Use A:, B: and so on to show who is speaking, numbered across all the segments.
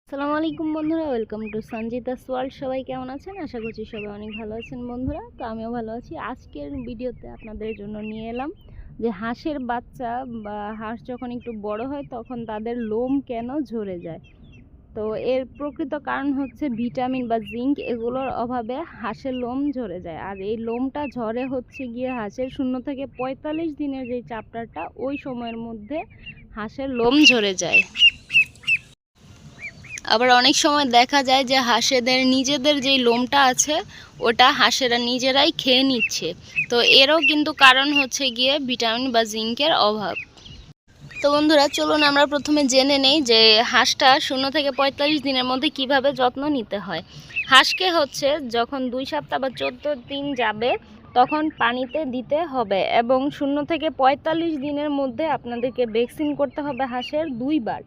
A: আসসালামু আলাইকুম বন্ধুরা, ওয়েলকাম টু সঞ্জিতাস ওয়ার্ল্ড। সবাই কেমন আছেন? আশা করছি সবাই অনেক ভালো আছেন বন্ধুরা। তো আমিও ভালো আছি। আজকের ভিডিওতে আপনাদের জন্য নিয়ে এলাম যে হাঁসের বাচ্চা বা হাঁস যখন একটু বড় হয় তখন তাদের লোম কেন ঝরে যায়। তো এর প্রকৃত কারণ হচ্ছে ভিটামিন বা জিঙ্ক এগুলোর অভাবে হাঁসের লোম ঝরে যায়। আর এই লোমটা ঝরে হচ্ছে গিয়ে হাঁসের 0 থেকে 45 দিনের যে চাপটাটা ওই সময়ের মধ্যে হাঁসের লোম ঝরে যায়। আবার অনেক সময় দেখা যায় যে হাঁসেদের নিজেদের যেই লোমটা আছে ওটা হাঁসেরা নিজেরাই খেয়ে নিচ্ছে। তো এরও কিন্তু কারণ হচ্ছে গিয়ে ভিটামিন বা জিঙ্কের অভাব। তো বন্ধুরা, চলুন আমরা প্রথমে জেনে নেই যে হাঁসটা 0 থেকে 45 দিনের মধ্যে কিভাবে যত্ন নিতে হয়। হাঁসকে হচ্ছে যখন 2 সপ্তাহ বা 14 দিন যাবে তখন পানিতে দিতে হবে এবং 0 থেকে 45 দিনের মধ্যে আপনাদেরকে ভ্যাকসিন করতে হবে হাঁসের 2 বার।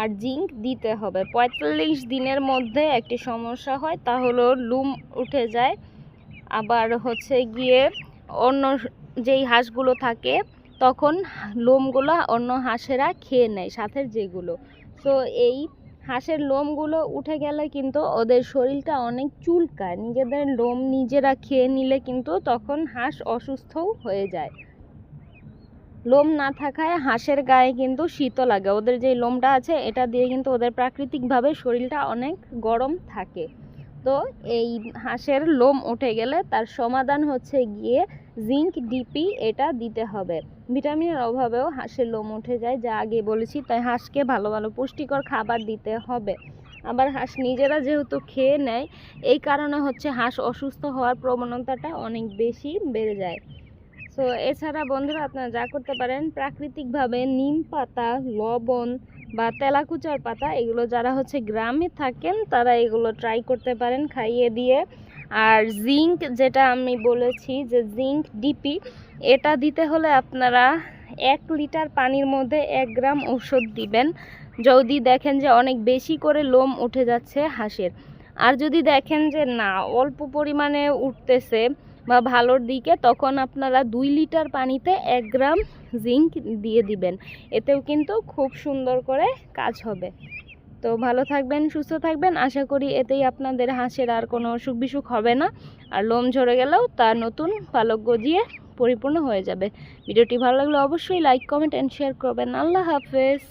A: আর জিঙ্ক দিতে হবে। 45 দিনের মধ্যে একটি সমস্যা হয়, তা হলো লোম উঠে যায়। আবার হচ্ছে গিয়ে অন্য যেই হাঁসগুলো থাকে তখন লোমগুলো অন্য হাঁসেরা খেয়ে নেয় সাথের যেগুলো। তো এই হাঁসের লোমগুলো উঠে গেলে কিন্তু ওদের শরীরটা অনেক চুলকায়। নিজেদের লোম নিজেরা খেয়ে নিলে কিন্তু তখন হাঁস অসুস্থও হয়ে যায়। লোম না থাকায় হাঁসের গায়ে কিন্তু শীতও লাগে। ওদের যে লোমটা আছে এটা দিয়ে কিন্তু ওদের প্রাকৃতিকভাবে শরীরটা অনেক গরম থাকে। তো এই হাঁসের লোম উঠে গেলে তার সমাধান হচ্ছে গিয়ে জিঙ্ক ডিপি, এটা দিতে হবে। ভিটামিনের অভাবেও হাঁসের লোম উঠে যায়, যা আগে বলেছি। তাই হাঁসকে ভালো ভালো পুষ্টিকর খাবার দিতে হবে। আবার হাঁস নিজেরা যেহেতু খেয়ে নেয়, এই কারণে হচ্ছে হাঁস অসুস্থ হওয়ার প্রবণতাটা অনেক বেশি বেড়ে যায়। তো এছাড়া বন্ধুরা আপনারা যা করতে পারেন, প্রাকৃতিকভাবে নিম পাতা, লবণ বা তেলাকুচার পাতা, এগুলো যারা হচ্ছে গ্রামে থাকেন তারা এগুলো ট্রাই করতে পারেন খাইয়ে দিয়ে। আর জিঙ্ক, যেটা আমি বলেছি যে জিঙ্ক ডিপি, এটা দিতে হলে আপনারা 1 লিটার পানির মধ্যে 1 গ্রাম ঔষধ দিবেন যদি দেখেন যে অনেক বেশি করে লোম উঠে যাচ্ছে হাঁসের। আর যদি দেখেন যে না, অল্প পরিমাণে উঠতেছে বা ভালোর দিকে, তখন আপনারা 2 লিটার পানিতে 1 গ্রাম জিঙ্ক দিয়ে দিবেন। এতেও কিন্তু খুব সুন্দর করে কাজ হবে। তো ভালো থাকবেন, সুস্থ থাকবেন। আশা করি এতেই আপনাদের হাঁসের আর কোনো অসুখ বিসুখ হবে না। আর লোম ঝরে গেলেও তা নতুন পালক গজিয়ে পরিপূর্ণ হয়ে যাবে। ভিডিওটি ভালো লাগলে অবশ্যই লাইক, কমেন্ট অ্যান্ড শেয়ার করবেন। আল্লাহ হাফেজ।